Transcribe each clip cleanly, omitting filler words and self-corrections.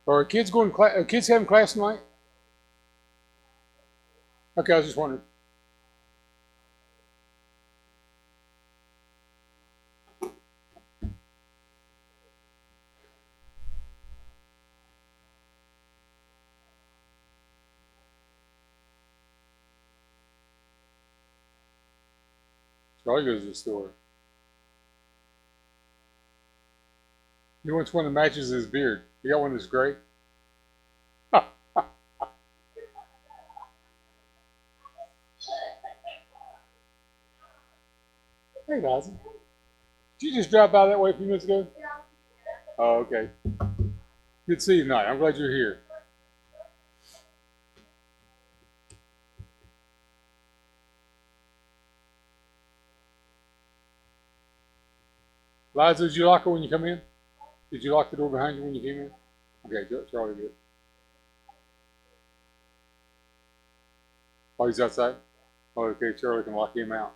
Are kids going to class? Are kids having class tonight? Okay, I was just wondering. Charlie goes to the store. He wants one that matches his beard. You got one that's gray? Hey, Dawson. Did you just drive by that way a few minutes ago? Oh, okay. Good to see you tonight. I'm glad you're here. Liza, did you lock her when you come in? Did you lock the door behind you when you came in? Okay, good. Charlie did. Oh, he's outside? Oh, okay, Charlie can lock him out.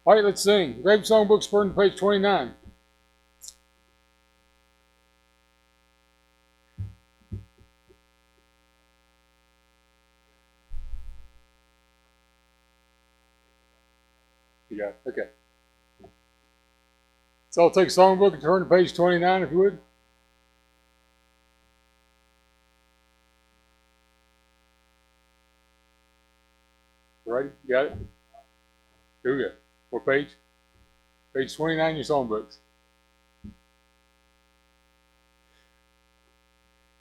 All right, let's sing. Grab Songbooks, turn to page 29. You got it. Okay. So I'll take Songbook and turn to page 29, if you would. Ready? You got it? Here we go. What page? Page 29, your Songbooks.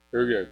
Here we go.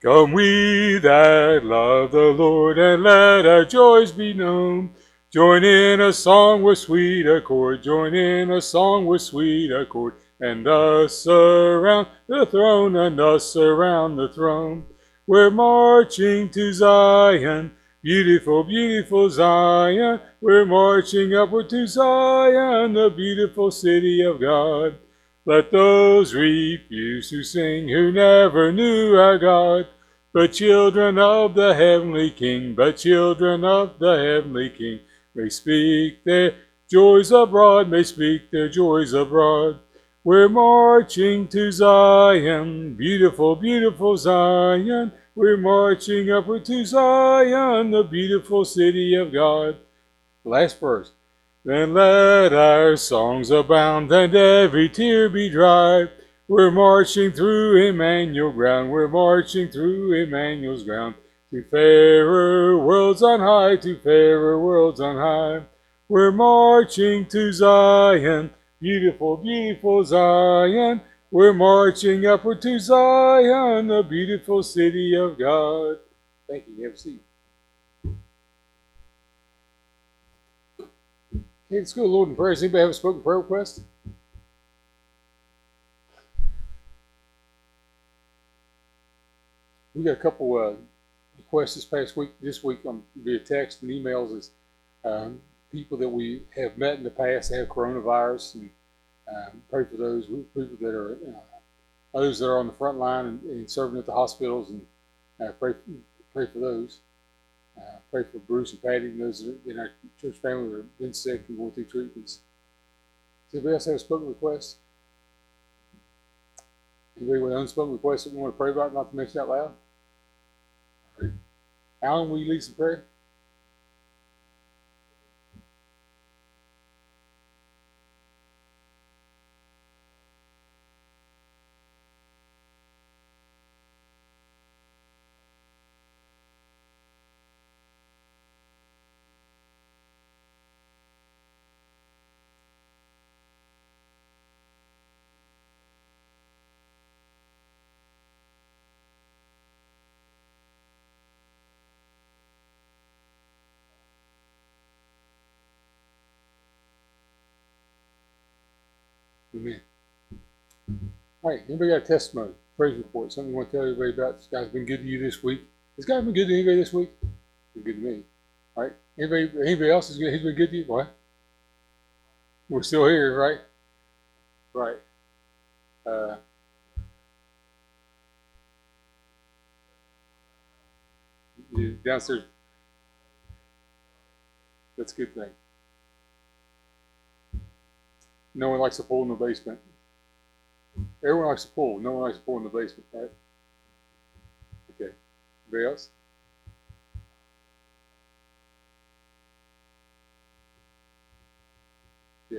Come we that love the Lord, and let our joys be known. Join in a song with sweet accord, join in a song with sweet accord, and thus surround the throne, and thus surround the throne. We're marching to Zion, beautiful, beautiful Zion. We're marching upward to Zion, the beautiful city of God. Let those refuse who sing who never knew our God, but children of the heavenly King, but children of the heavenly King, may speak their joys abroad, may speak their joys abroad. We're marching to Zion, beautiful, beautiful Zion. We're marching upward to Zion, the beautiful city of God. Last verse. Then let our songs abound and every tear be dry. We're marching through Emmanuel ground. We're marching through Emmanuel's ground. To fairer worlds on high, to fairer worlds on high. We're marching to Zion, beautiful, beautiful Zion. We're marching upward to Zion, the beautiful city of God. Thank you. Have a seat. Okay, let's go to Lord in prayer. Does anybody have a spoken prayer request? We got a couple requests this week via text and emails is people that we have met in the past that have coronavirus, and pray for those people that are others that are on the front line and serving at the hospitals, and pray for those. Pray for Bruce and Patty and those in our church family that have been sick and going through treatments. Does anybody else have a spoken request? Anybody with an unspoken request that we want to pray about, not to mention out loud? All right. Alan, will you lead some prayer? Amen. All right. Anybody got a testimony, praise report, something you want to tell everybody about? This guy's been good to you this week. Has God been good to anybody this week? He's good to me. All right. Anybody else has he's been good to you? What? We're still here, right? Right. Uh, you downstairs. That's a good thing. No one likes a pool in the basement. Everyone likes a pool. No one likes a pool in the basement, right? Okay. Anybody else? Yeah.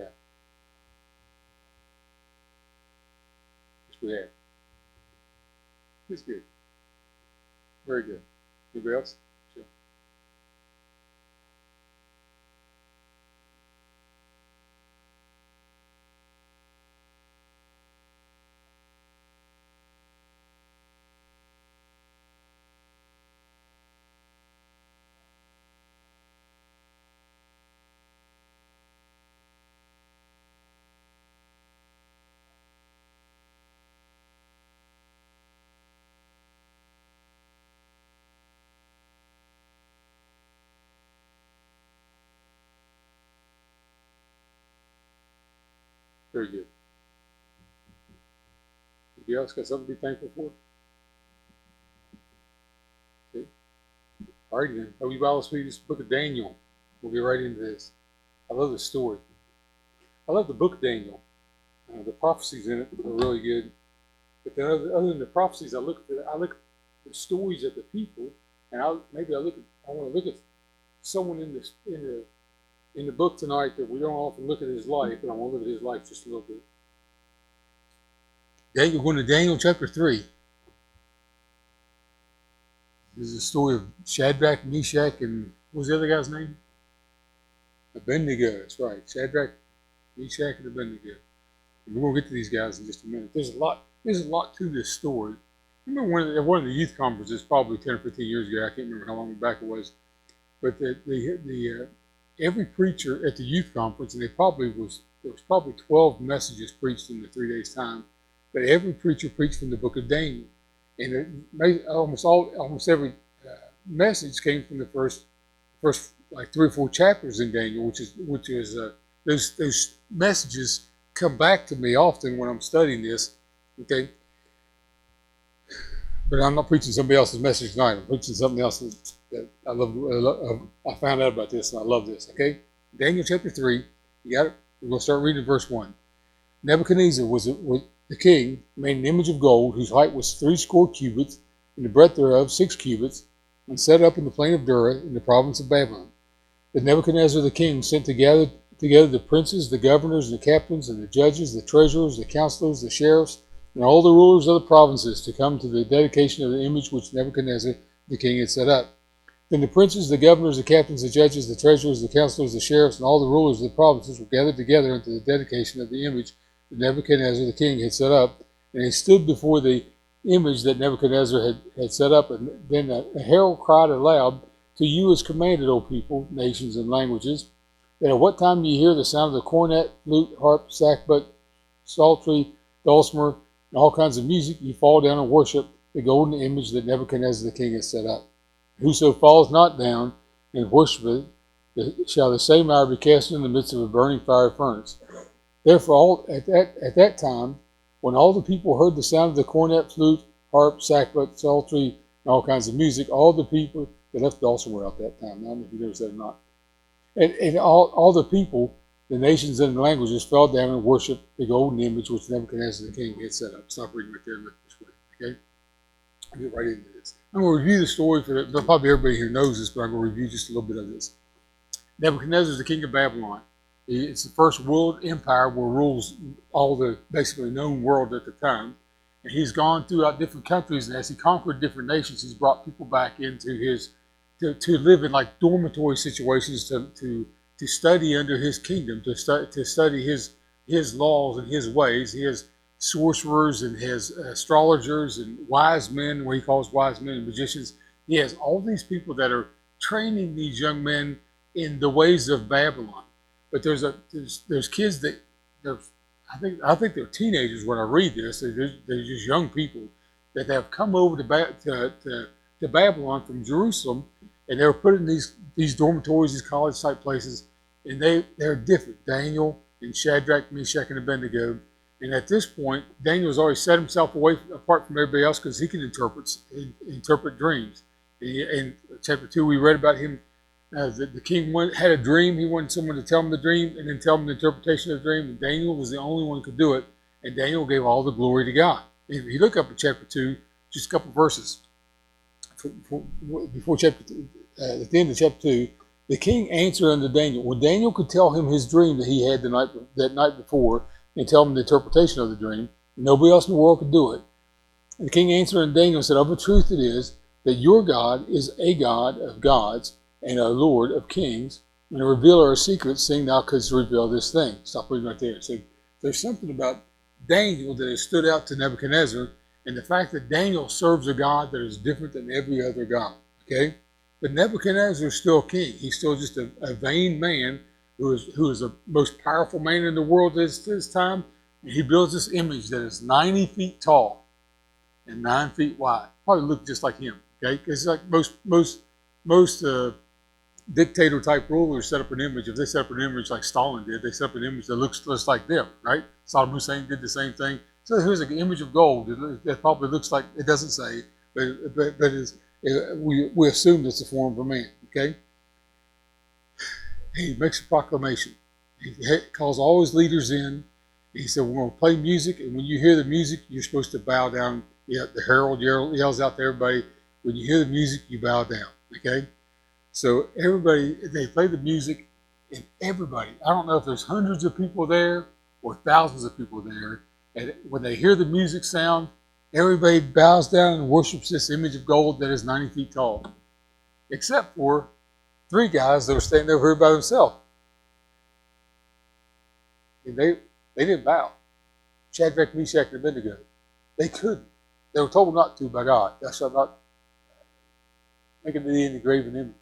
Yes, we have. It's good. Very good. Anybody else? Sure. Very good. Anybody else got something to be thankful for? Okay. All right, then. Oh, you Bible read this book of Daniel. We'll get right into this. I love the story. I love the book of Daniel. The prophecies in it are really good. But then, other than the prophecies, I look at the stories of the people, and I want to look at someone in the book tonight that we don't often look at his life, and I want to look at his life just a little bit. Daniel, going to Daniel chapter 3. This is the story of Shadrach, Meshach, and what was the other guy's name? Abednego. That's right. Shadrach, Meshach, and Abednego. And we're going to get to these guys in just a minute. There's a lot to this story. I remember one of the youth conferences, probably 10 or 15 years ago. I can't remember how long back it was. But every preacher at the youth conference, and there was probably 12 messages preached in the 3 days' time. But every preacher preached from the book of Daniel, and almost every message came from the first like 3 or 4 chapters in Daniel, which is those messages come back to me often when I'm studying this. Okay, but I'm not preaching somebody else's message tonight. I'm preaching something else that I love. I found out about this and I love this. Okay, Daniel chapter 3. You got it. We're going to start reading verse 1. Nebuchadnezzar was the king, made an image of gold whose height was 60 cubits, and the breadth thereof 6 cubits, and set up in the plain of Dura in the province of Babylon. But Nebuchadnezzar the king sent together the princes, the governors, and the captains, and the judges, the treasurers, the counselors, the sheriffs, and all the rulers of the provinces to come to the dedication of the image which Nebuchadnezzar the king had set up. Then the princes, the governors, the captains, the judges, the treasurers, the counselors, the sheriffs, and all the rulers of the provinces were gathered together unto the dedication of the image that Nebuchadnezzar the king had set up. And they stood before the image that Nebuchadnezzar had set up. And then a herald cried aloud, "To you is commanded, O people, nations, and languages, that at what time ye hear the sound of the cornet, flute, harp, sackbut, psaltery, dulcimer, and all kinds of music, ye fall down and worship the golden image that Nebuchadnezzar the king has set up. Whoso falls not down and worshipeth, shall the same hour be cast in the midst of a burning fire furnace." Therefore, at that time, when all the people heard the sound of the cornet, flute, harp, sackbut, psaltery, and all kinds of music, all the people, they left dulcimer out that time. I don't know if you noticed that or not. And all the people, the nations and the languages, fell down and worshipped the golden image which Nebuchadnezzar the king had set up. Stop reading right there and look this way. Okay? I'll get right into this. I'm going to review the story probably everybody here knows this, but I'm going to review just a little bit of this. Nebuchadnezzar is the king of Babylon. It's the first world empire where rules all the basically known world at the time. And he's gone throughout different countries, and as he conquered different nations, he's brought people back into to live in like dormitory situations to study under his kingdom, to study his laws and his ways. He has sorcerers and his astrologers and wise men, what he calls wise men and magicians. He has all these people that are training these young men in the ways of Babylon. But there's kids that I think they're teenagers when I read this. They're just young people that have come over to Babylon from Jerusalem, and they were put in these dormitories, these college type places, and they're different. Daniel and Shadrach, Meshach, and Abednego. And at this point, Daniel has already set himself apart from everybody else because he can interpret dreams. In chapter 2, we read about him. The king had a dream. He wanted someone to tell him the dream and then tell him the interpretation of the dream. And Daniel was the only one who could do it. and Daniel gave all the glory to God. If you look up at chapter 2, just a couple verses before chapter 2, at the end of chapter 2, the king answered unto Daniel. When Daniel could tell him his dream that he had that night before, and tell him the interpretation of the dream, nobody else in the world could do it. And the king answered unto Daniel and said, of a truth it is that your God is a God of gods and a Lord of kings, and a revealer of secrets, seeing thou couldst reveal this thing. Stop reading right there. So there's something about Daniel that has stood out to Nebuchadnezzar, and the fact that Daniel serves a God that is different than every other God. Okay? But Nebuchadnezzar is still king. He's still just a vain man who is the most powerful man in the world at this time. And he builds this image that is 90 feet tall and 9 feet wide. Probably look just like him. Okay? Because like most dictator type rulers set up an image. If they set up an image like Stalin did, they set up an image that looks just like them, right? Saddam Hussein did the same thing. So here's an image of gold. It probably looks like, it doesn't say, but we assume it's the form of a man. Okay. He makes a proclamation. He calls all his leaders in. He said, we're going to play music, and when you hear the music, you're supposed to bow down. Yeah, the herald yells out to everybody, when you hear the music, you bow down. Okay. So everybody, they play the music, and everybody, I don't know if there's hundreds of people there or thousands of people there, and when they hear the music sound, everybody bows down and worships this image of gold that is 90 feet tall, except for 3 guys that were standing over here by themselves. And they didn't bow. Shadrach, Meshach, and Abednego. They couldn't. They were told not to by God. Thou shalt not make unto thee any graven image.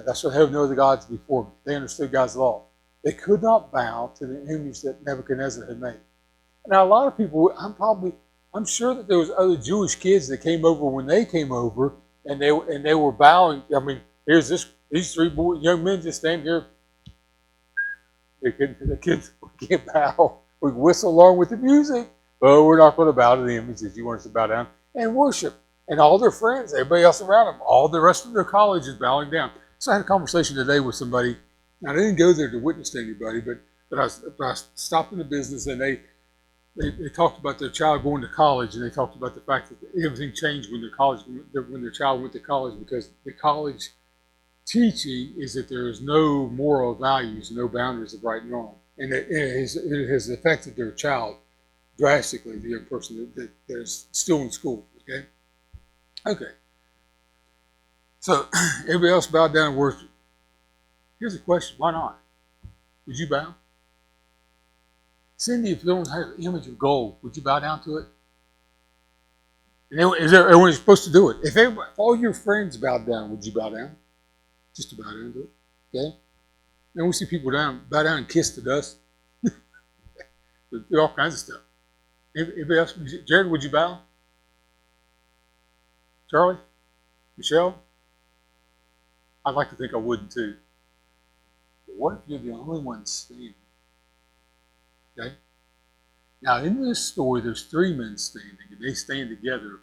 Thou shalt have no other gods before me. They understood God's law. They could not bow to the image that Nebuchadnezzar had made. Now, a lot of people, I'm sure that there was other Jewish kids that came over when they came over, and they were bowing. I mean, here's these 3 young men just standing here. The kids can't bow. We whistle along with the music, but we're not going to bow to the image that you want us to bow down and worship. And all their friends, everybody else around them, all the rest of their college is bowing down. So I had a conversation today with somebody. Now, I didn't go there to witness to anybody, but I stopped in the business, and they talked about their child going to college, and they talked about the fact that everything changed when their child went to college, because the college teaching is that there is no moral values, no boundaries of right and wrong, and it has affected their child drastically, the young person that is still in school. Okay. So everybody else bowed down and worshiped. Here's a question: why not? Would you bow? Cindy, if you don't have an image of gold, would you bow down to it? And everyone is supposed to do it. If all your friends bowed down, would you bow down? Just to bow down to it. Okay? Then we see people bow down and kiss the dust. Do all kinds of stuff. Anybody else? Jared, would you bow? Charlie? Michelle? I'd like to think I wouldn't too. But what if you're the only one standing? Okay? Now, in this story, there's 3 men standing, and they stand together.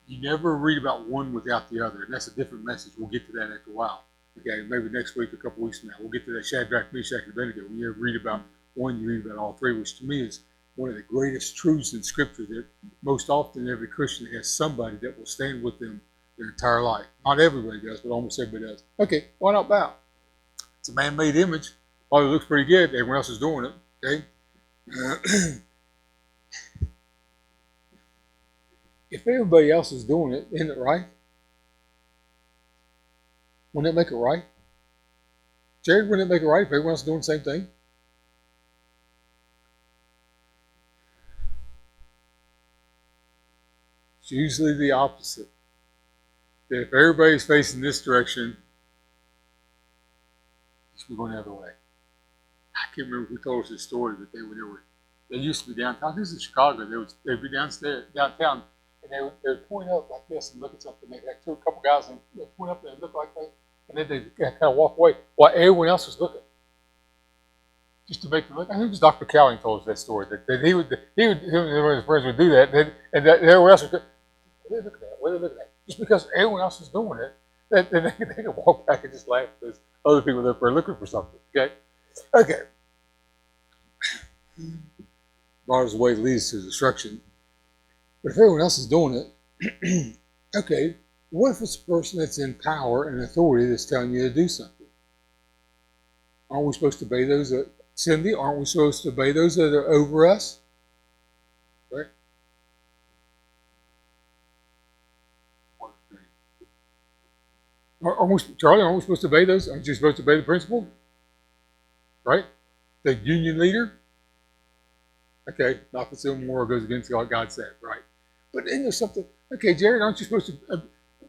You never read about one without the other, and that's a different message. We'll get to that after a while. Okay, maybe next week, a couple weeks from now, we'll get to that Shadrach, Meshach, and Abednego. When you read about one, you read about all 3, which to me is one of the greatest truths in Scripture, that most often every Christian has somebody that will stand with them their entire life. Not everybody does, but almost everybody does. Okay, why not bow? It's a man-made image. Probably looks pretty good. Everyone else is doing it. Okay? If everybody else is doing it, isn't it right? Wouldn't it make it right? Jared, wouldn't it make it right if everyone else is doing the same thing? It's usually the opposite. That if everybody's facing this direction, we're going the other way. I can't remember who told us this story, but they used to be downtown. This is in Chicago. They'd be downtown, and they would point up like this and look at something. They'd have a couple guys, and they'd point up and look like that, and then they'd kind of walk away while everyone else was looking, just to make them look. I think it was Dr. Cowling told us that story, that he would, him and his friends would do that, and everyone else would go, what are they looking at? What are they looking at? Just because everyone else is doing it, then they can walk back and just laugh because other people are up there looking for something. Okay. brought us away to lead us to destruction. But if everyone else is doing it, okay, what if it's a person that's in power and authority that's telling you to do something? Aren't we supposed to obey those that, Cindy, aren't we supposed to obey those that are over us? Right? Charlie, aren't we supposed to obey those? Aren't you supposed to obey the principal? Right? The union leader? Okay, not the civil war goes against what God said, right? But isn't there something, okay, Jared, aren't you supposed to,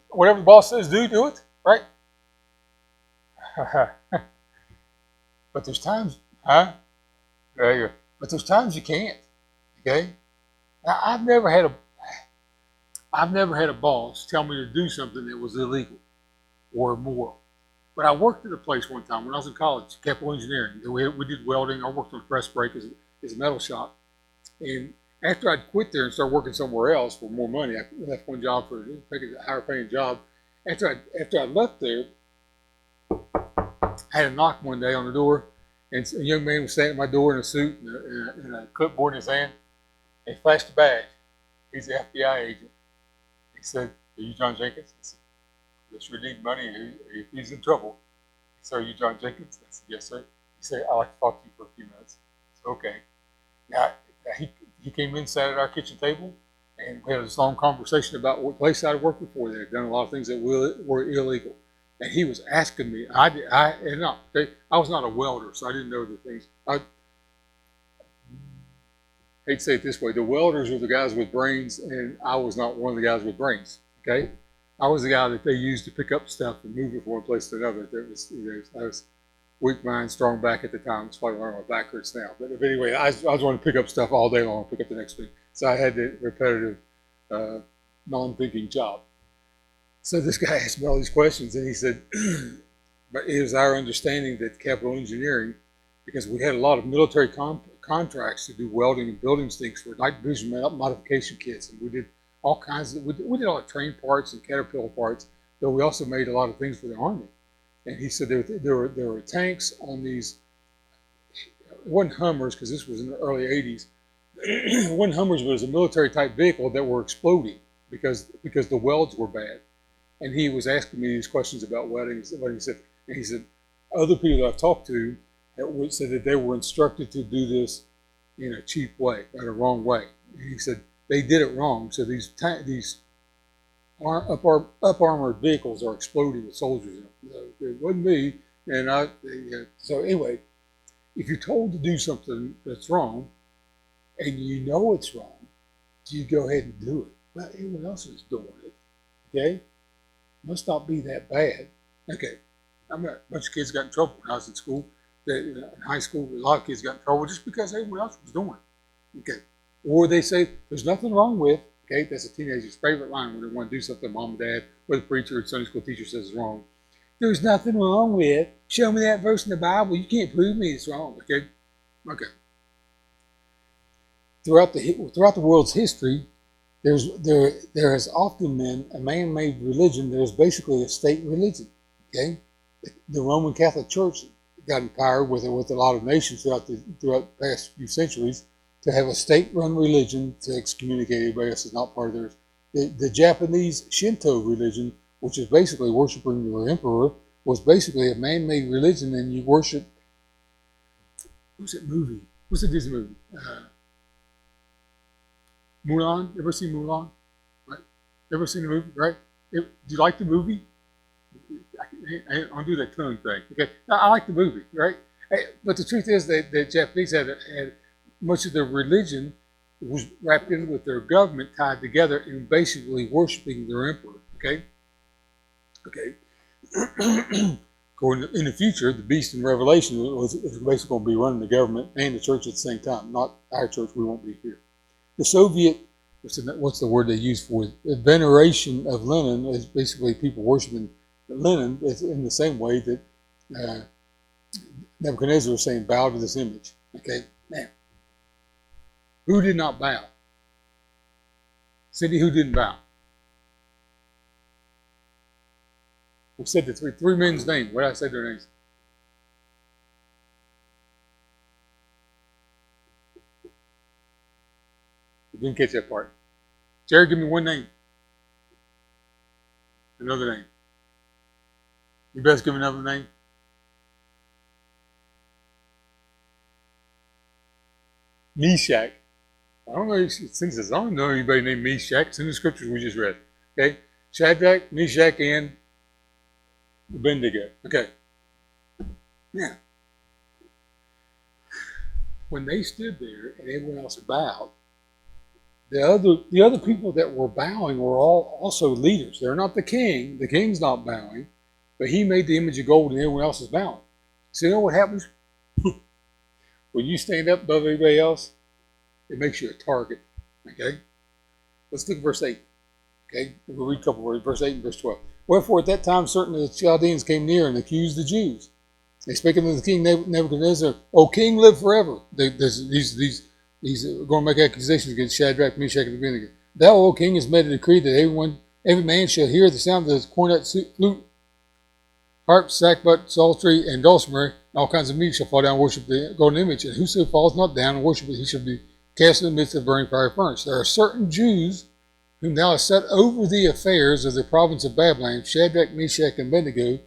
whatever the boss says, do it, right? But there's times, huh? There you go. But there's times you can't, okay? Now, I've never had a boss tell me to do something that was illegal or immoral. But I worked at a place one time when I was in college, Capital Engineering. We did welding. I worked on a press brake as a metal shop. And after I'd quit there and started working somewhere else for more money, I left one job for a higher paying job. After I left there, I had a knock one day on the door, and a young man was standing at my door in a suit and a clipboard in his hand. And he flashed a badge. He's an FBI agent. He said, "Are you John Jenkins?" I said, "Yes, we need money if he's in trouble." He said, "Are you John Jenkins?" I said, "Yes, sir." He said, "I'd like to talk to you for a few minutes." I said, "Okay." Now, he came in, sat at our kitchen table, and we had this long conversation about what place I'd worked before. They had done a lot of things that were illegal. And he was asking me, I was not a welder, so I didn't know the things. I hate to say it this way, the welders were the guys with brains, and I was not one of the guys with brains, okay? I was the guy that they used to pick up stuff and move it from one place to another. I was weak mind, strong back at the time. That's why my back hurts now. But anyway, I was wanting to pick up stuff all day long, pick up the next thing. So I had the repetitive, non-thinking job. So this guy asked me all these questions, and he said, but it was our understanding that Capital Engineering, because we had a lot of military contracts to do welding and building things for night vision modification kits, and we did all kinds of, we did all the train parts and Caterpillar parts, but we also made a lot of things for the Army. And he said there were tanks on these, it wasn't Hummers, because this was in the early 80s, it wasn't Hummers, but it was a military type vehicle that were exploding because the welds were bad. And he was asking me these questions about welding. And he said, other people that I've talked to said that they were instructed to do this in a cheap way, in a wrong way. And he said they did it wrong. So these up armored vehicles are exploding with soldiers in them. It wasn't me. And so anyway, if you're told to do something that's wrong, and you know it's wrong, do you go ahead and do it? Well, everyone else is doing it. Okay. Must not be that bad. Okay, I mean, a bunch of kids got in trouble when I was in school. In high school, a lot of kids got in trouble just because everyone else was doing it. Okay, or they say there's nothing wrong with. Okay, that's a teenager's favorite line when they want to do something mom and dad or the preacher or the Sunday school teacher says is wrong. There's nothing wrong with. Show me that verse in the Bible. You can't prove me it's wrong. Okay, okay. Throughout the world's history, there has often been a man-made religion that is basically a state religion. Okay, the Roman Catholic Church got empowered with a lot of nations throughout the past few centuries to have a state-run religion to excommunicate everybody else is not part of theirs. The Japanese Shinto religion, which is basically worshiping your emperor, was basically a man-made religion, and you worship. What's that movie? What's the Disney movie? Mulan, ever seen Mulan? Right? Ever seen the movie? Right? Do you like the movie? I don't do that tongue thing. Okay, I like the movie, right? But the truth is that the Japanese had much of their religion was wrapped in with their government tied together and basically worshiping their emperor. Okay, okay. In the future, the beast in Revelation is basically going to be running the government and the church at the same time. Not our church; we won't be here. The Soviet, what's the word they use for it? The veneration of Lenin is basically people worshiping Lenin in the same way that Nebuchadnezzar was saying, bow to this image. Okay, now, who did not bow? Cindy, who didn't bow? We said the three men's names. What did I say their names? Didn't catch that part. Jared, give me one name. Another name. You best give me another name. Meshach. I don't know, since I don't know anybody named Meshach. It's in the scriptures we just read. Okay? Shadrach, Meshach, and Abednego. Okay. Now, when they stood there and everyone else bowed, the other people that were bowing were all also leaders. They're not the king. The king's not bowing, but he made the image of gold and everyone else is bowing. So you know what happens? When you stand up above everybody else, it makes you a target. Okay? Let's look at verse 8. Okay? We'll read a couple words, verse 8 and verse 12. Wherefore at that time certain of the Chaldeans came near and accused the Jews. They spake unto the king Nebuchadnezzar, O king, live forever. These are going to make accusations against Shadrach, Meshach, and Abednego. Thou, O king, hast made a decree that every man shall hear the sound of the cornet, flute, harp, sackbut, psaltery, and dulcimer, and all kinds of music shall fall down and worship the golden image. And whoso falls not down and worship it, he shall be cast in the midst of the burning fire furnace. There are certain Jews whom thou hast set over the affairs of the province of Babylon, Shadrach, Meshach, and Abednego.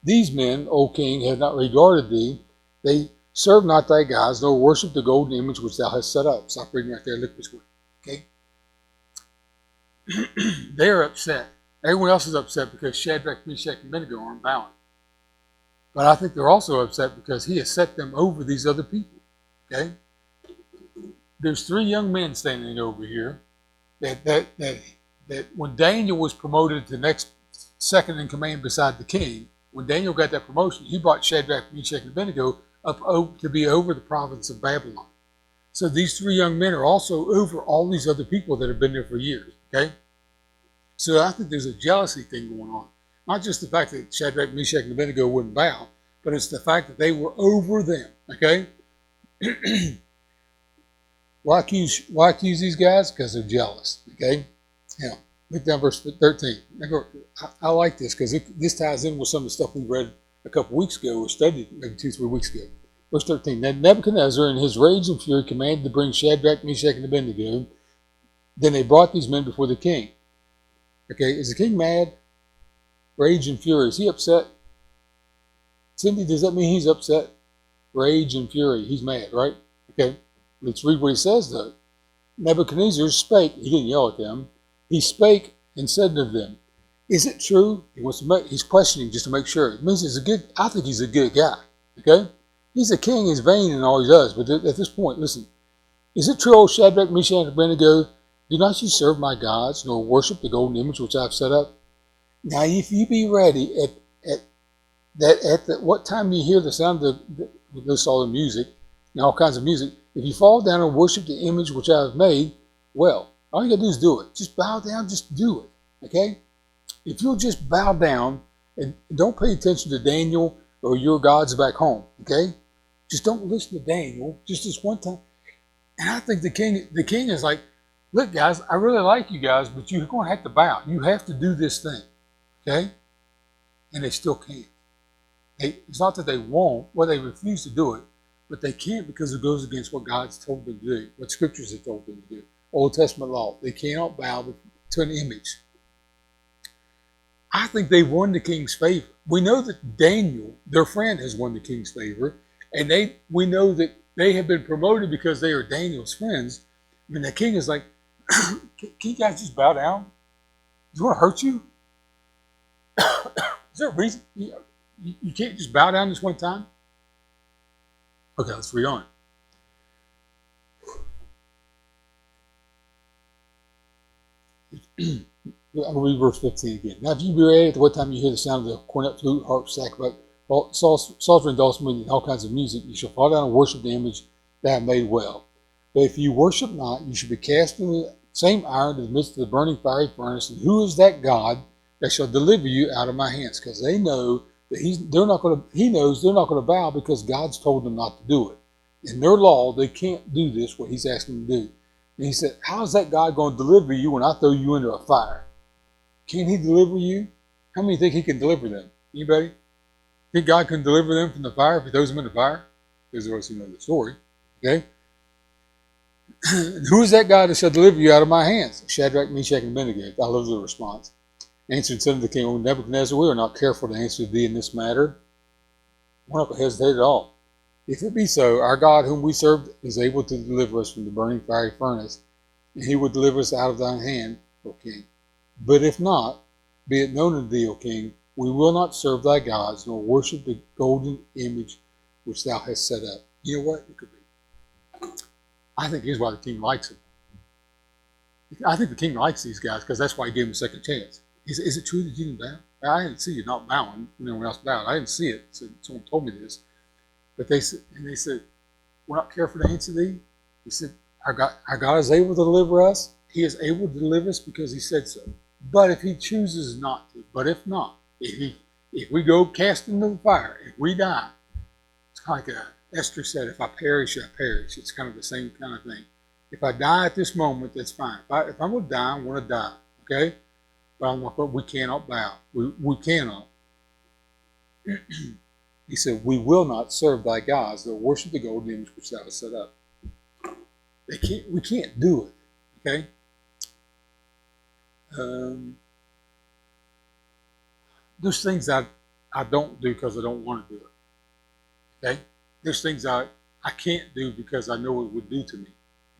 These men, O king, have not regarded thee. They serve not thy gods, nor worship the golden image which thou hast set up. Stop reading right there. Look this way. Okay? They are upset. Everyone else is upset because Shadrach, Meshach, and Abednego aren't bowing. But I think they're also upset because he has set them over these other people. Okay? There's three young men standing over here that when Daniel was promoted to next second in command beside the king, when Daniel got that promotion, he brought Shadrach, Meshach, and Abednego up to be over the province of Babylon. So these three young men are also over all these other people that have been there for years. Okay? So I think there's a jealousy thing going on. Not just the fact that Shadrach, Meshach, and Abednego wouldn't bow, but it's the fact that they were over them. Okay? Why accuse these guys? Because they're jealous. Okay? Now, look down verse 13. I like this because this ties in with some of the stuff we read a couple weeks ago or studied maybe 2-3 weeks ago. Verse 13. Then Nebuchadnezzar in his rage and fury commanded to bring Shadrach, Meshach, and Abednego. Then they brought these men before the king. Okay, is the king mad? Rage and fury. Is he upset? Cindy, does that mean he's upset? Rage and fury. He's mad, right? Okay, let's read what he says though. Nebuchadnezzar spake. He didn't yell at them. He spake and said to them, is it true? He's questioning just to make sure. It means I think he's a good guy. Okay? He's a king, he's vain in all he does. But at this point, listen. Is it true, O Shadrach, Meshach, and Abednego, do not you serve my gods, nor worship the golden image which I have set up? Now, if you be ready what time you hear the sound of all the music and all kinds of music, if you fall down and worship the image which I have made, well, all you got to do is do it. Just bow down, just do it. Okay? If you'll just bow down and don't pay attention to Daniel or your gods back home, okay? Just don't listen to Daniel just this one time. And I think the king is like, look, guys, I really like you guys, but you're going to have to bow. You have to do this thing, okay? And they still can't. It's not that they won't, well, they refuse to do it, but they can't because it goes against what God's told them to do, what scriptures have told them to do. Old Testament law. They cannot bow to an image. I think they won the king's favor. We know that Daniel, their friend, has won the king's favor, and we know that they have been promoted because they are Daniel's friends. I mean, the king is like, can you guys just bow down? Does it want to hurt you? Is there a reason? You can't just bow down this one time? Okay, let's read on. I'll read verse 15 again. Now, if you be ready at what time you hear the sound of the cornet, flute, harp, sackbut, psaltery, and dulcimer, and all kinds of music, you shall fall down and worship the image that I have made well. But if you worship not, you shall be cast in the same iron to the midst of the burning fiery furnace. And who is that God that shall deliver you out of my hands? Because they know that he knows they're not going to bow because God's told them not to do it. In their law, they can't do this, what he's asking them to do. And he said, how is that God going to deliver you when I throw you into a fire? Can he deliver you? How many think he can deliver them? Anybody? Think God can deliver them from the fire if he throws them in the fire? Those of us who know the story. Okay? Who is that God that shall deliver you out of my hands? Shadrach, Meshach, and Abednego. I love the response. Answered, said to the king, O Nebuchadnezzar, we are not careful to answer thee in this matter. We're not going to hesitate at all. If it be so, our God whom we serve is able to deliver us from the burning fiery furnace, and he will deliver us out of thine hand, O king. But if not, be it known unto thee, O king, we will not serve thy gods, nor worship the golden image which thou hast set up. You know what? It could be. I think here's why the king likes him. I think the king likes these guys because that's why he gave him a second chance. Is it true that you didn't bow? I didn't see you not bowing when everyone else bowed. I didn't see it. So someone told me this. But they said, we're not careful to answer thee. He said, our God is able to deliver us. He is able to deliver us because he said so. But if he chooses not to, but if not, if we go cast into the fire, if we die, it's kind of like Esther said, if I perish, I perish. It's kind of the same kind of thing. If I die at this moment, that's fine. If I'm going to die, I'm going to die. Okay? But we cannot bow. We cannot. He said, we will not serve thy gods that worship the golden image which thou hast set up. We can't do it. Okay? There's things I don't do because I don't want to do it. Okay? There's things I can't do because I know what it would do to me.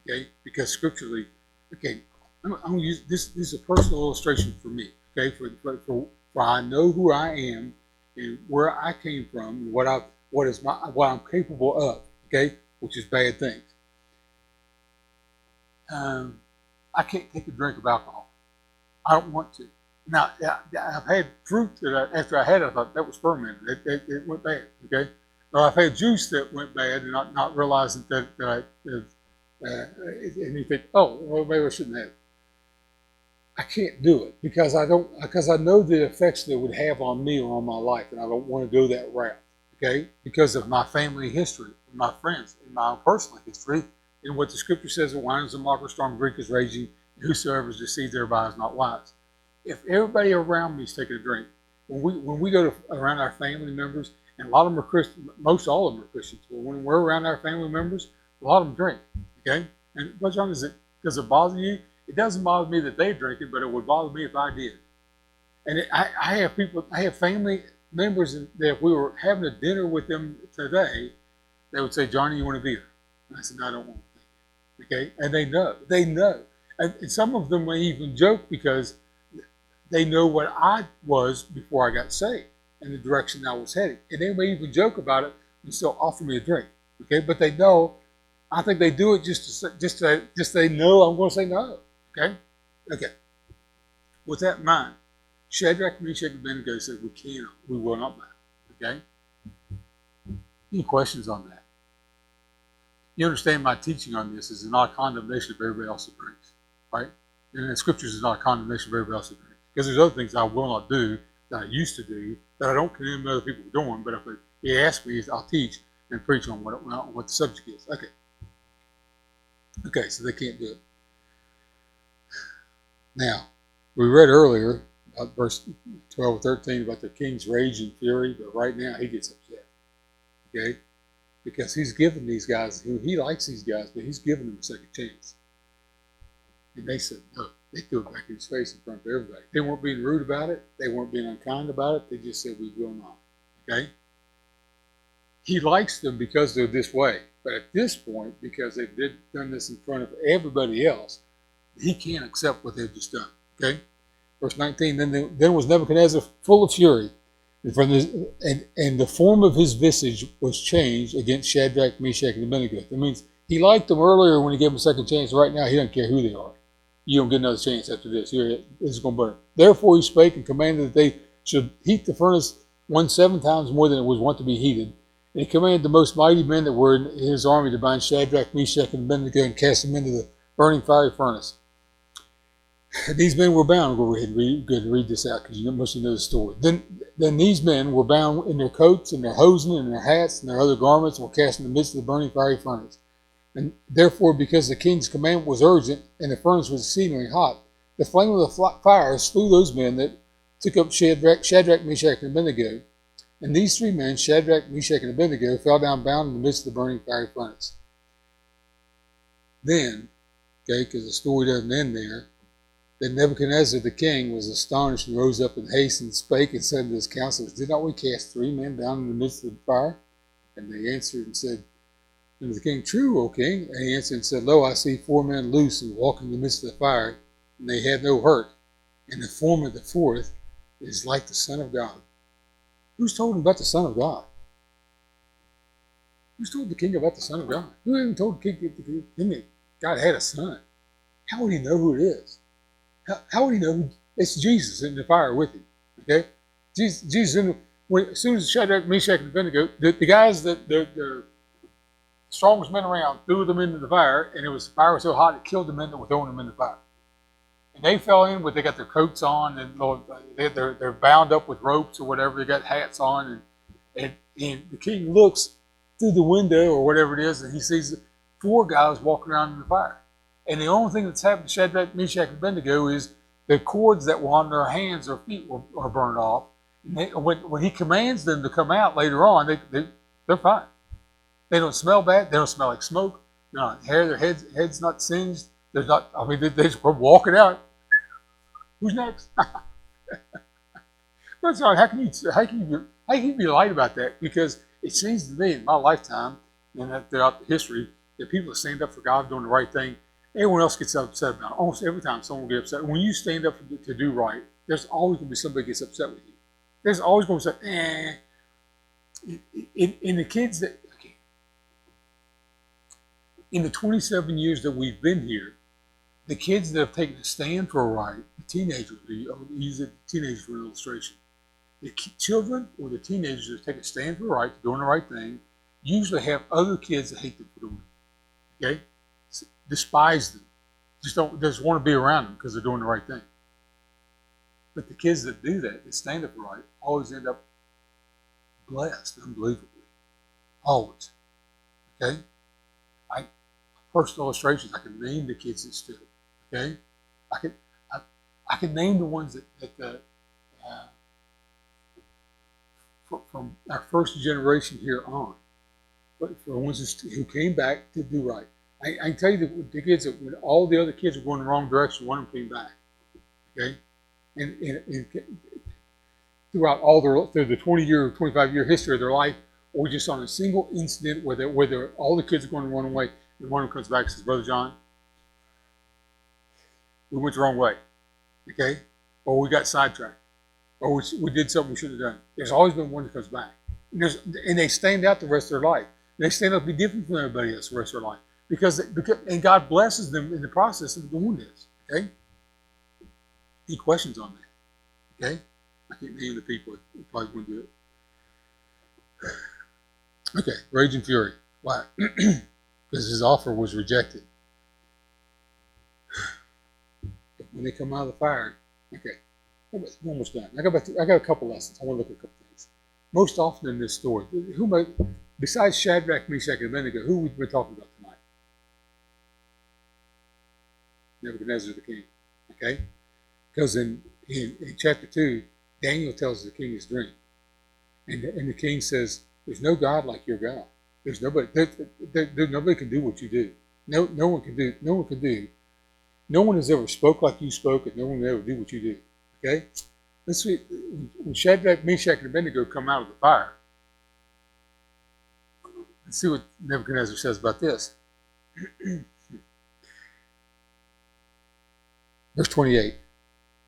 Okay? Because scripturally, okay, I'm going to use this is a personal illustration for me. Okay? For I know who I am and where I came from and what I'm capable of. Okay? Which is bad things. I can't take a drink of alcohol. I don't want to. Now, I've had fruit that after I had it, I thought that was fermented. It went bad. Okay? Or I've had juice that went bad and not realizing that and you think, oh, well, maybe I shouldn't have. I can't do it because I know the effects that it would have on me or on my life, and I don't want to go that route. Okay? Because of my family history, my friends, and my own personal history, and what the scripture says, the wine is a mocker, storm drink is raging, and whosoever is deceived thereby is not wise. If everybody around me is taking a drink, when we go around our family members, and a lot of them are Christian, most all of them are Christians, but when we're around our family members, a lot of them drink. Okay? And what's wrong is does it bother you? It doesn't bother me that they drink it, but it would bother me if I did. And I have family members that if we were having a dinner with them today, they would say, Johnny, you want a beer? And I said, no, I don't want to. Okay? And they know. And some of them may even joke because they know what I was before I got saved and the direction I was heading. And they may even joke about it and still offer me a drink. Okay? But they know, I think they do it just they know I'm going to say no. Okay? Okay. With that in mind, Shadrach, Meshach, and Abednego said, we will not bow. Okay? Any questions on that? You understand my teaching on this is not a condemnation of everybody else that drinks. Right? And the scriptures is not a condemnation of everybody else that drinks. Because there's other things I will not do that I used to do that I don't condemn other people for doing, but if he asks me, I'll teach and preach on what the subject is. Okay. Okay, so they can't do it. Now, we read earlier about verse 12 or 13 about the king's rage and fury, but right now he gets upset. Okay? Because he's given these guys, he likes these guys, but he's given them a second chance. And they said no. They threw it back in his face in front of everybody. They weren't being rude about it. They weren't being unkind about it. They just said, we will not. Okay? He likes them because they're this way. But at this point, because they've done this in front of everybody else, he can't accept what they've just done. Okay? Verse 19, then was Nebuchadnezzar full of fury, and the form of his visage was changed against Shadrach, Meshach, and Abednego. That means he liked them earlier when he gave them a second chance. Right now, he doesn't care who they are. You don't get another chance after this. This is going to burn. Therefore he spake and commanded that they should heat the furnace 7 times more than it was wont to be heated. And he commanded the most mighty men that were in his army to bind Shadrach, Meshach, and Abednego and cast them into the burning fiery furnace. These men were bound. Go ahead and read this out because you must know the story. Then these men were bound in their coats and their hosen and their hats and their other garments and were cast in the midst of the burning fiery furnace. And therefore, because the king's commandment was urgent and the furnace was exceedingly hot, the flame of the fire slew those men that took up Shadrach, Meshach, and Abednego. And these 3 men, Shadrach, Meshach, and Abednego, fell down bound in the midst of the burning fiery furnace. Then, okay, because the story doesn't end there, then Nebuchadnezzar the king was astonished and rose up in haste and spake and said to his counselors, Did not we cast 3 men down in the midst of the fire? And they answered and said unto the king, True, O king. And he answered and said, Lo, I see 4 men loose and walk in the midst of the fire, and they had no hurt. And the form of the fourth is like the Son of God. Who's told him about the Son of God? Who's told the king about the Son of God? Who even told the king that God had a son? How would he know who it is? How would he know it's Jesus in the fire with him? Okay, Jesus as soon as Shadrach, Meshach, and Abednego, the guys that the strongest men around threw them into the fire, and the fire was so hot it killed the men that were throwing them in the fire. And they fell in, but they got their coats on, and they're bound up with ropes or whatever. They got hats on, and the king looks through the window or whatever it is, and he sees 4 guys walking around in the fire. And the only thing that's happened to Shadrach, Meshach, and Abednego is the cords that were on their hands or feet are burned off. And when he commands them to come out later on, they're fine. They don't smell bad. They don't smell like smoke. They're not hair. Their head's not singed. They're not. I mean, they just walking out. Who's next? That's all right. How can you be light about that? Because it seems to me in my lifetime and throughout history that people that stand up for God doing the right thing, everyone else gets upset about it. Almost every time someone gets upset. When you stand up to do right, there's always going to be somebody that gets upset with you. There's always going to say, in the kids that, okay, in the 27 years that we've been here, the kids that have taken a stand for a right, the teenagers, use the teenagers for an illustration, the children or the teenagers that take a stand for a right, doing the right thing, usually have other kids that hate them for doing it. Okay? Despise them. Just want to be around them because they're doing the right thing. But the kids that do that stand up for right, always end up blessed, unbelievably. Always. Okay? Personal illustrations, I can name the kids that stood. Okay? I can name the ones that from our first generation here on, but for the ones who came back to do right. I can tell you that the kids that when all the other kids were going the wrong direction, one of them came back. Okay, and throughout through the 20-year, 25-year history of their life, or just on a single incident where all the kids are going the wrong way, and one of them comes back and says, "Brother John, we went the wrong way." Okay, or we got sidetracked, or we did something we shouldn't have done. There's always been one that comes back, and they stand out the rest of their life. They stand up to be different from everybody else the rest of their life. Because and God blesses them in the process of doing this. Okay? Any questions on that? Okay? I can't name the people who probably wouldn't do it. Okay, rage and fury. Why? Because his offer was rejected. But when they come out of the fire, okay, we're almost done. I got a couple lessons. I want to look at a couple things. Most often in this story, besides Shadrach, Meshach, and Abednego, who we've been talking about tonight? Nebuchadnezzar the king. Okay? Because in chapter 2, Daniel tells the king his dream. And the king says, There's no God like your God. There's nobody nobody can do what you do. No one can do. No one has ever spoke like you spoke, and no one will ever do what you do. Okay? Let's see, when Shadrach, Meshach, and Abednego come out of the fire, let's see what Nebuchadnezzar says about this. Verse 28.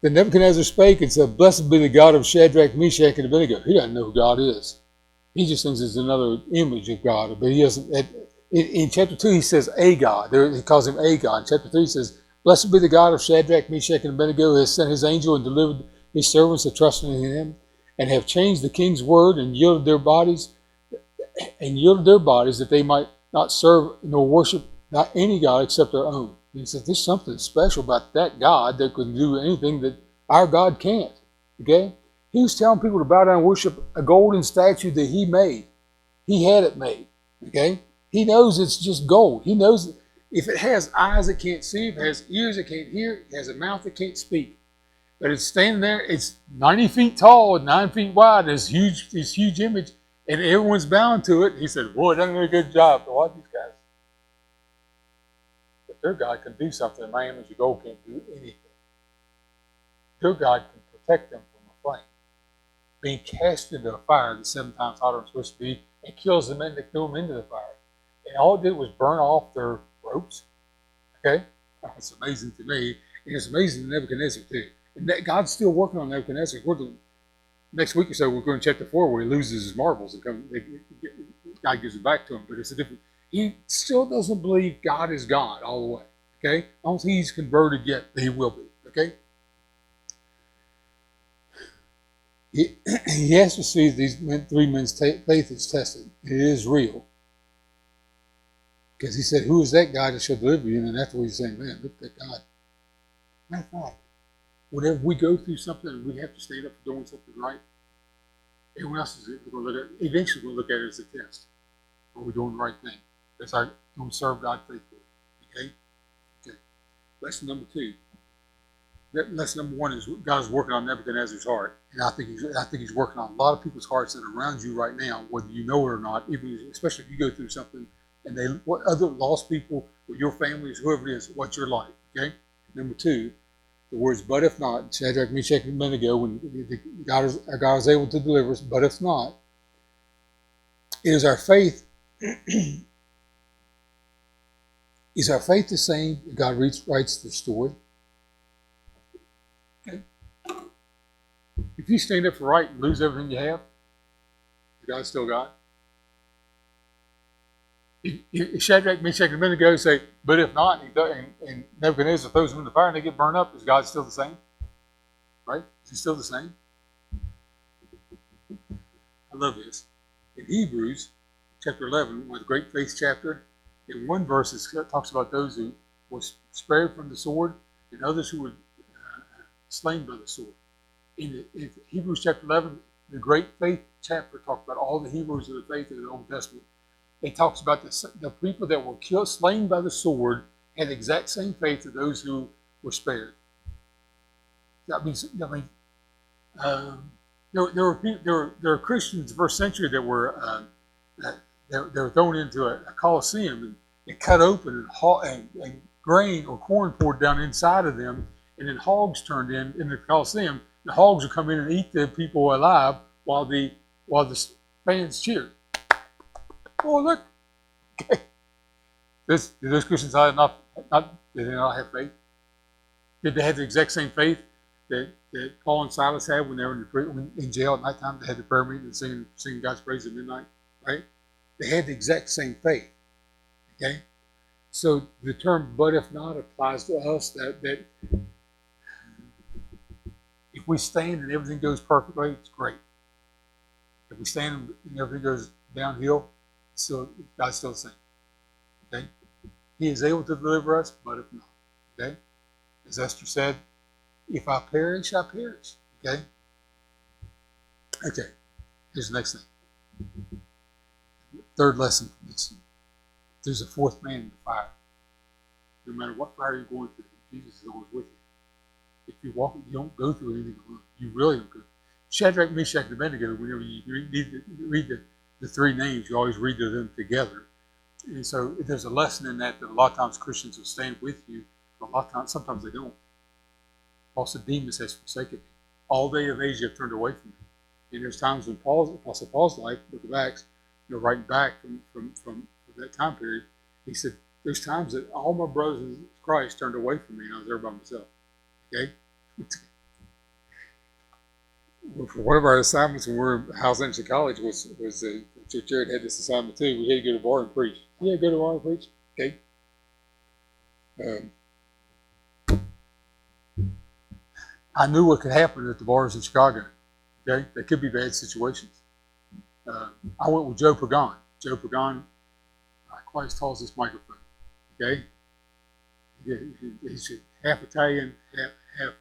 Then Nebuchadnezzar spake and said, Blessed be the God of Shadrach, Meshach, and Abednego. He doesn't know who God is. He just thinks it's another image of God. But he doesn't. In chapter 2, he says a God. He calls him a God. In chapter 3, he says, Blessed be the God of Shadrach, Meshach, and Abednego, who has sent his angel and delivered his servants that trusted in him, and have changed the king's word and yielded their bodies that they might not serve nor worship not any God except their own. And he says, there's something special about that God that can do anything that our God can't. Okay? He was telling people to bow down and worship a golden statue that he made. He had it made. Okay? He knows it's just gold. He knows if it has eyes it can't see, if it has ears it can't hear, it has a mouth it can't speak. But it's standing there, it's 90 feet tall and 9 feet wide, this huge image, and everyone's bound to it. He said, boy, done a good job. Watch these guys. their God can do something a man as a gold can't do anything. Their God can protect them from a flame, being cast into a fire that's 7 times hotter than it's supposed to be, and kills them and they threw them into the fire. And all it did was burn off their ropes. Okay? That's amazing to me. And it's amazing to Nebuchadnezzar too. And that God's still working on Nebuchadnezzar. Next week or so, we're going to chapter 4 where he loses his marbles and God gives it back to him. But it's a different. He still doesn't believe God is God all the way. Okay? I don't think he's converted yet, but he will be. Okay? He has to see these 3 men's faith is tested. It is real. Because he said, who is that guy that shall deliver you? And after he's saying, man, look at that God. Matter of fact, whenever we go through something and we have to stand up for doing something right, everyone else is going to look at it, eventually going to look at it as a test. Are we doing the right thing? That's our going to serve God faithfully. Okay? Okay. Lesson number 2. Lesson number 1 is God's working on Nebuchadnezzar's heart. And I think he's working on a lot of people's hearts that are around you right now, whether you know it or not, even especially if you go through something and what other lost people or your families, whoever it is, what's your life. Okay? Number 2, the words, but if not, Shadrach, Meshach, and Abednego, when our God is able to deliver us, but if not, it is our faith. Is our faith the same that God writes the story? Okay. If you stand up for right and lose everything you have, God's still God. If Shadrach, Meshach, and Abednego say, but if not, and Nebuchadnezzar throws them in the fire and they get burned up, is God still the same? Right? Is he still the same? I love this. In Hebrews chapter 11, with the great faith chapter, in one verse it talks about those who were spared from the sword and others who were slain by the sword. In Hebrews chapter 11, the great faith chapter talks about all the heroes of the faith in the Old Testament. It talks about the people that were killed, slain by the sword, had the exact same faith as those who were spared. That means, there were Christians in the first century that were thrown into a coliseum and cut open and grain or corn poured down inside of them, and then hogs turned in the coliseum. The hogs would come in and eat the people alive while the fans cheered. Oh, look. Okay. Did those Christians did they not have faith? Did they have the exact same faith that Paul and Silas had when they were in jail at nighttime? They had the prayer meeting and singing God's praise at midnight, right? They had the exact same faith. Okay? So the term but if not applies to us that if we stand and everything goes perfectly, it's great. If we stand and everything goes downhill, God's still the same. Okay? He is able to deliver us, but if not. Okay? As Esther said, if I perish, I perish. Okay? Okay. Here's the next thing. Third lesson from this. There's a fourth man in the fire. No matter what fire you're going through, Jesus is always with you. If you walk, you don't go through anything alone. You really don't go. Shadrach, Meshach, and Abednego, whenever you read the 3 names, you always read them together. And so there's a lesson in that a lot of times Christians will stand with you, but a lot of times, sometimes they don't. Paul said, Demas has forsaken me. All they of Asia have turned away from me. And there's times when Apostle Paul's life, book of Acts, writing back from that time period, he said, there's times that all my brothers in Christ turned away from me and I was there by myself. Okay? For one of our assignments when we were at House Anderson College was Jared had this assignment too. We had to go to the bar and preach. Yeah, go to the bar and preach. Okay. I knew what could happen at the bars in Chicago. Okay, there could be bad situations. I went with Joe Pagan. Joe Pagan, quite as tall as this microphone. Okay, he's half Italian, half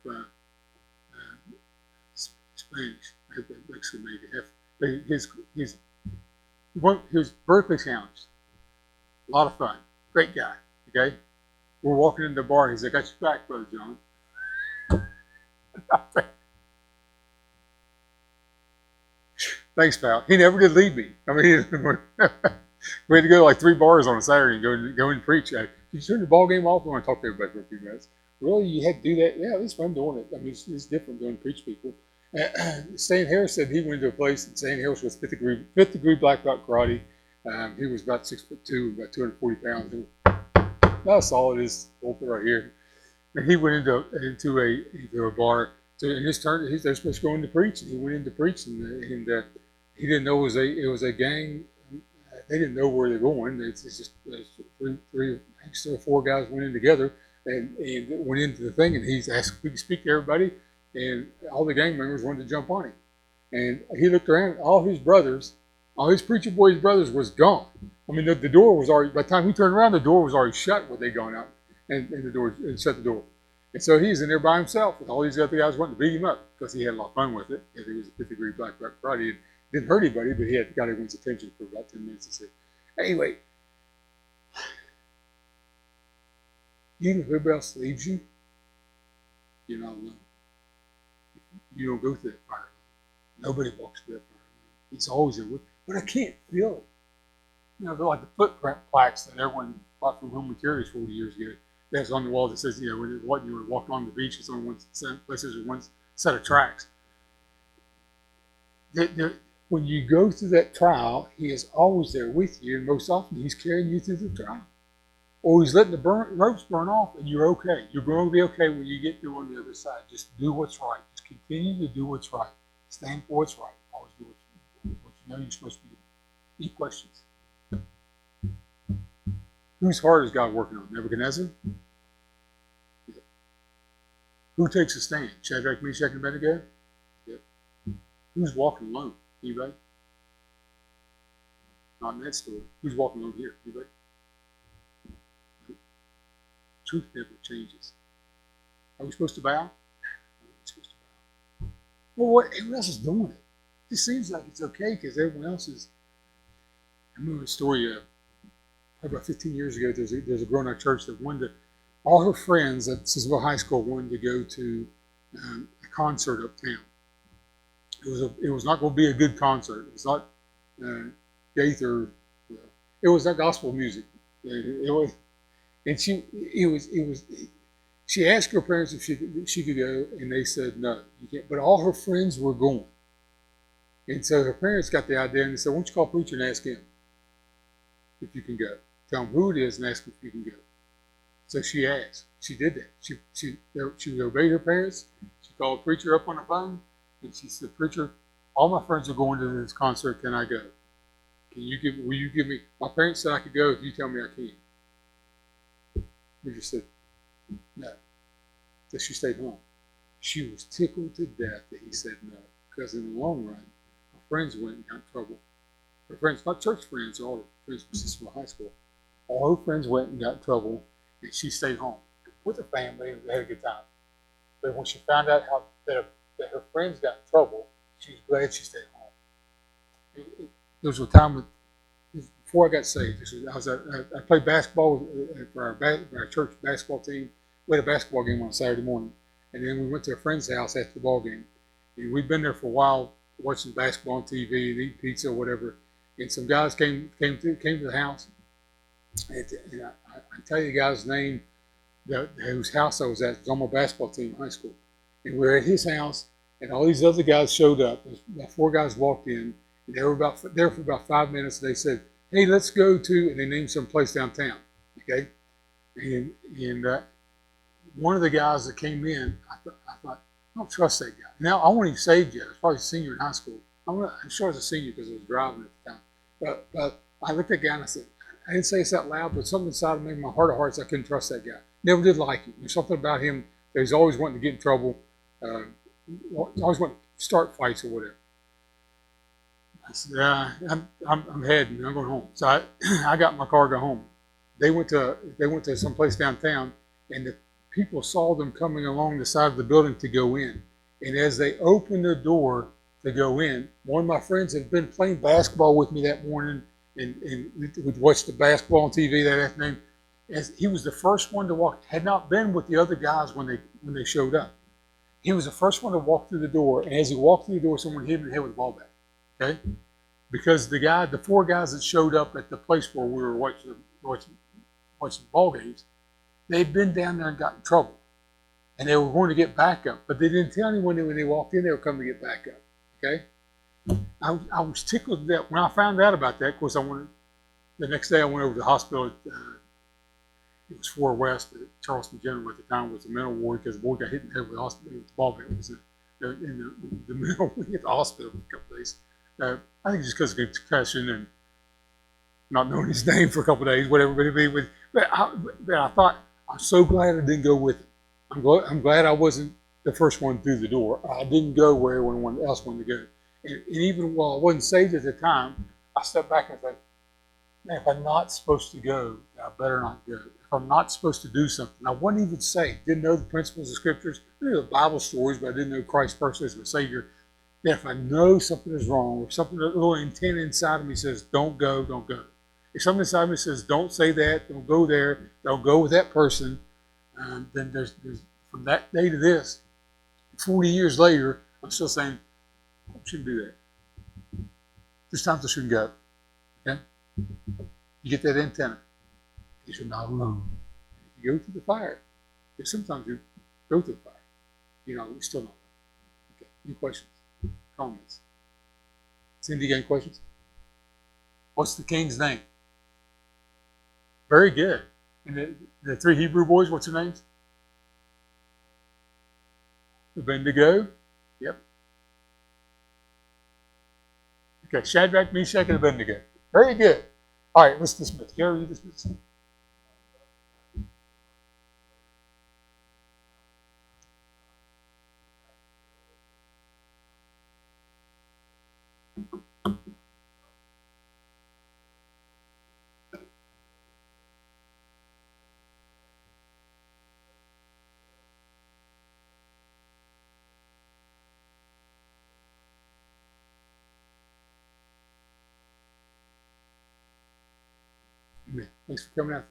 Spanish, Mexican maybe. He was vertically challenged. A lot of fun. Great guy. Okay, we're walking into the bar. He's like, "I got your back, Brother John." Thanks, pal. He never did leave me. I mean, we had to go to like 3 bars on a Saturday and go in and preach. you turn the ball game off? I want to talk to everybody for a few minutes. Really, you had to do that? Yeah, at least I'm doing it. I mean, it's different doing preach people. Stan Harris said he went to a place, and Stan Harris was fifth degree black belt karate. He was about 6'2", about 240 pounds. That's all it is, right here. And he went into a bar. So in his turn, they're supposed to go in to preach, and he went in to preach, and he didn't know it was a gang. They didn't know where they're going. It's just three, four guys went in together and went into the thing, and he's asked if he could speak to everybody, and all the gang members wanted to jump on him. And he looked around, all his preacher boys' brothers was gone. I mean, the door was already, by the time he turned around, the door was already shut when they gone out, and the door, and shut the door. And so he's in there by himself, and all these other guys wanted to beat him up because he had a lot of bun with it. He was a fifth degree black belt karate. Didn't hurt anybody, but he had got everyone's attention for about 10 minutes. He said, anyway, even if everybody else leaves you, you're not alone. You don't go through that fire. Nobody walks through that fire. He's always there with you. But I can't feel it. You know, they're like the footprint plaques that everyone bought from Home Materials 40 years ago. That's on the wall that says, you know, when you were walking on the beach, it's on one set, places or one set of tracks. When you go through that trial, he is always there with you, and most often he's carrying you through the trial. Or he's letting the ropes burn off, and you're okay. You're going to be okay when you get through on the other side. Just do what's right. Just continue to do what's right. Stand for what's right. Always do what you know you're supposed to be doing. Any questions? Whose heart is God working on? Nebuchadnezzar? Yeah. Who takes a stand? Shadrach, Meshach, and Abednego? Yeah. Who's walking alone? Anybody? Not in that story. Who's walking alone here? Anybody? Truth never changes. Are we supposed to bow? Are we supposed to bow? Well, everyone else is doing it. It just seems like it's okay because everyone else is. I remember a story probably about 15 years ago. There's a girl in our church that wanted to, all her friends at Sissonville High School wanted to go to a concert uptown. It was not going to be a good concert. It was not Gaither. It was not gospel music. It was, and she asked her parents if she could go, and they said no, you can't. But all her friends were going, and so her parents got the idea, and they said, "Why don't you call a preacher and ask him if you can go? Tell him who it is and ask him if you can go." So she asked. She did that. She obeyed her parents. She called a preacher up on the phone. And she said, "Preacher, all my friends are going to this concert. Can I go? Will you give me?" My parents said I could go if you tell me I can. Preacher said, "No." So she stayed home. She was tickled to death that he said no, because in the long run, her friends went and got in trouble. Her friends, not church friends, all her friends from Sissonville High School. All her friends went and got in trouble, and she stayed home with her family and had a good time. But when she found out that her friends got in trouble, she was glad she stayed home. There was a time before I got saved. I played basketball for our church basketball team. We had a basketball game on Saturday morning, and then we went to a friend's house after the ball game. And we'd been there for a while, watching basketball on TV and eating pizza or whatever. And some guys came to the house. And I tell you the guy's name, whose house I was at. It was on my basketball team in high school. And we were at his house, and all these other guys showed up. About 4 guys walked in, and they were there for about 5 minutes. And they said, "Hey, let's go to," and they named some place downtown. Okay, and one of the guys that came in, I thought, I don't trust that guy. Now I wasn't even saved yet. I was probably a senior in high school. I'm sure I was a senior because I was driving at the time. But I looked at that guy and I said, I didn't say this out loud, but something inside of me, in my heart of hearts, I couldn't trust that guy. Never did like him. There's something about him that he's always wanting to get in trouble. Always wanting to start fights or whatever. I said, I'm heading. I'm going home. So I got in my car to go home. They went to some place downtown, and the people saw them coming along the side of the building to go in. And as they opened the door to go in, one of my friends had been playing basketball with me that morning, and we'd watched the basketball on TV that afternoon. As he was the first one to walk, had not been with the other guys when they showed up. He was the first one to walk through the door, and as he walked through the door, someone hit him in the head with a ball bat. Okay, because the 4 guys that showed up at the place where we were watching watching ball games. They'd been down there and got in trouble, and they were going to get backup, but they didn't tell anyone that when they walked in they were coming to get backup. Okay, I was tickled that when I found out about that. Of course, the next day I went over to the hospital. It was 4 West. Charleston General at the time was the mental ward because the boy got hit in the head with the hospital. The ball bat was in the mental wing at the hospital for a couple of days. I think just because of concussion and not knowing his name for a couple of days, whatever. But I thought, I'm so glad I didn't go with him. I'm glad I wasn't the first one through the door. I didn't go where everyone else wanted to go. And even while I wasn't saved at the time, I stepped back and said, man, if I'm not supposed to go, I better not go. If I'm not supposed to do something, I wasn't even saved. Didn't know the principles of scriptures. I knew the Bible stories, but I didn't know Christ personally as my Savior. That if I know something is wrong, or something, a little intent inside of me says, don't go, don't go. If something inside of me says, don't say that, don't go there, don't go with that person, then there's from that day to this, 40 years later, I'm still saying, I shouldn't do that. There's times I shouldn't go. Okay? You get that antenna. You're not alone. You go through the fire. Because sometimes you go through the fire. You're still not alone. Okay. Any questions? Comments? Cindy, you got any questions? What's the king's name? Very good. And the 3 Hebrew boys, what's their names? Abednego. Yep. Okay, Shadrach, Meshach, and Abednego. Very good. All right, let's dismiss. Gary, you dismiss. Amen. Thanks for coming out.